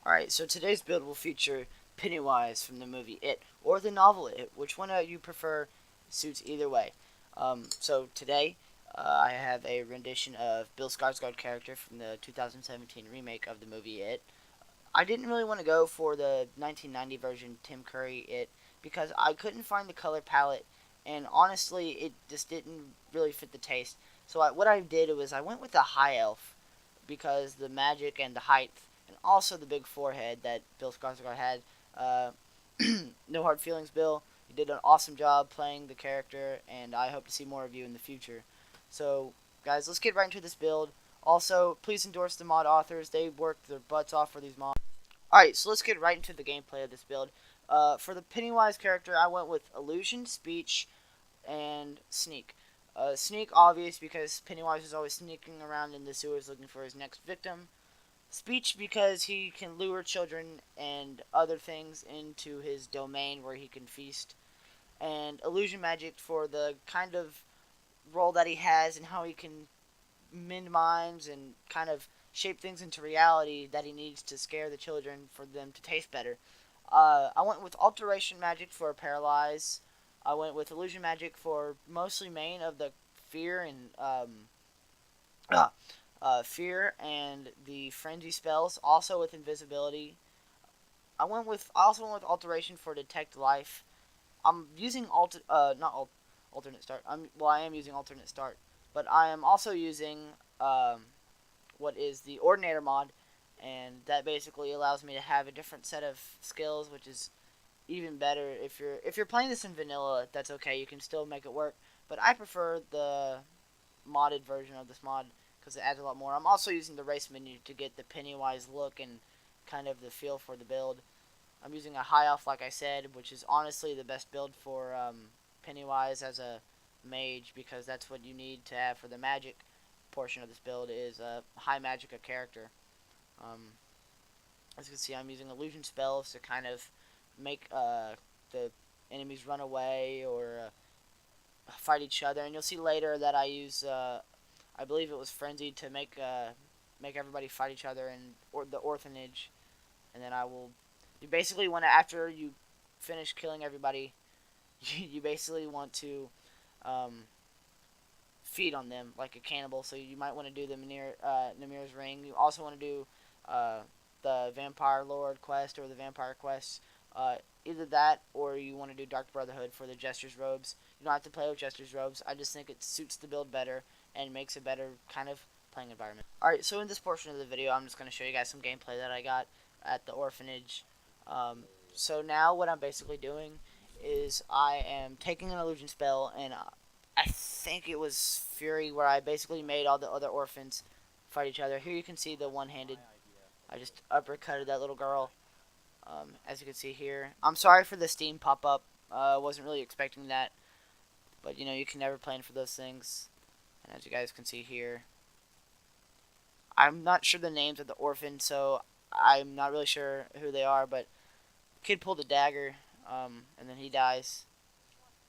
Alright, so today's build will feature Pennywise from the movie It, or the novel It. Which one you prefer suits either way. So today, I have a rendition of Bill Skarsgård character from the 2017 remake of the movie It. I didn't really want to go for the 1990 version Tim Curry It because I couldn't find the color palette, and honestly, it just didn't really fit the taste. So what I did was I went with a high elf because the magic and the height, and also the big forehead that Bill Skarsgård had. Uh, no hard feelings, Bill. You did an awesome job playing the character, and I hope to see more of you in the future. So, guys, let's get right into this build. Also, please endorse the mod authors. They worked their butts off for these mods. Alright, so let's get right into the gameplay of this build. For the Pennywise character, I went with Illusion, Speech, and Sneak. Sneak, obvious, because Pennywise is always sneaking around in the sewers looking for his next victim. Speech, because he can lure children and other things into his domain where he can feast. And Illusion Magic for the kind of role that he has and how he can mend minds and kind of shape things into reality that he needs to scare the children for them to taste better. I went with Alteration Magic for Paralyze. I went with Illusion Magic for mostly main of the fear and fear and the frenzy spells. Also with invisibility. I also went with Alteration for Detect Life. I'm using alternate start. I am using alternate start, but I am also using what is the Ordinator mod, and that basically allows me to have a different set of skills, which is even better. If you're playing this in vanilla, that's okay. You can still make it work, but I prefer the modded version of this mod because it adds a lot more. I'm also using the race menu to get the Pennywise look and kind of the feel for the build. I'm using a high elf, like I said, which is honestly the best build for Pennywise as a mage, because that's what you need to have for the magic portion of this build is a high magic character. As you can see, I'm using illusion spells to kind of make the enemies run away or fight each other, and you'll see later that I use I believe it was frenzy to make everybody fight each other in the orphanage, and then you basically want to, after you finish killing everybody, you basically want to feed on them like a cannibal. So you might want to do the Namir's Ring. You also want to do the Vampire Lord quest or the Vampire quest. Either that, or you want to do Dark Brotherhood for the Jester's Robes. You don't have to play with Jester's Robes. I just think it suits the build better and makes a better kind of playing environment. Alright, so in this portion of the video, I'm just going to show you guys some gameplay that I got at the orphanage. So now what I'm basically doing is I am taking an illusion spell, and I think it was Fury, where I basically made all the other orphans fight each other. Here you can see the one-handed. I just uppercutted that little girl. As you can see here. I'm sorry for the Steam pop-up. I wasn't really expecting that. But, you know, you can never plan for those things. And as you guys can see here, I'm not sure the names of the orphans, so I'm not really sure who they are, but kid pulled a dagger, and then he dies,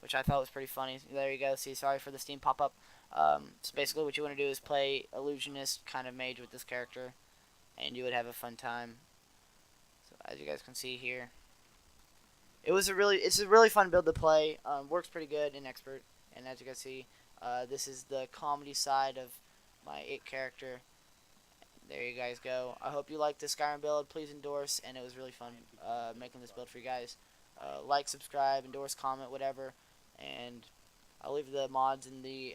which I thought was pretty funny. There you go. See, sorry for the Steam pop-up. So basically what you want to do is play illusionist kind of mage with this character, and you would have a fun time. So as you guys can see here, it's a really fun build to play. Works pretty good in expert, and as you guys see, this is the comedy side of my It character. There you guys go. I hope you liked this Skyrim build. Please endorse, and it was really fun making this build for you guys. Like, subscribe, endorse, comment, whatever, and I'll leave the mods in the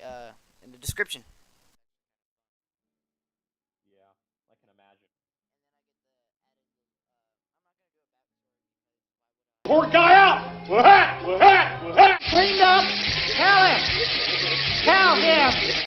description. Yeah, I can imagine. Poor guy out! Cleaned up! Tell him! Tell him!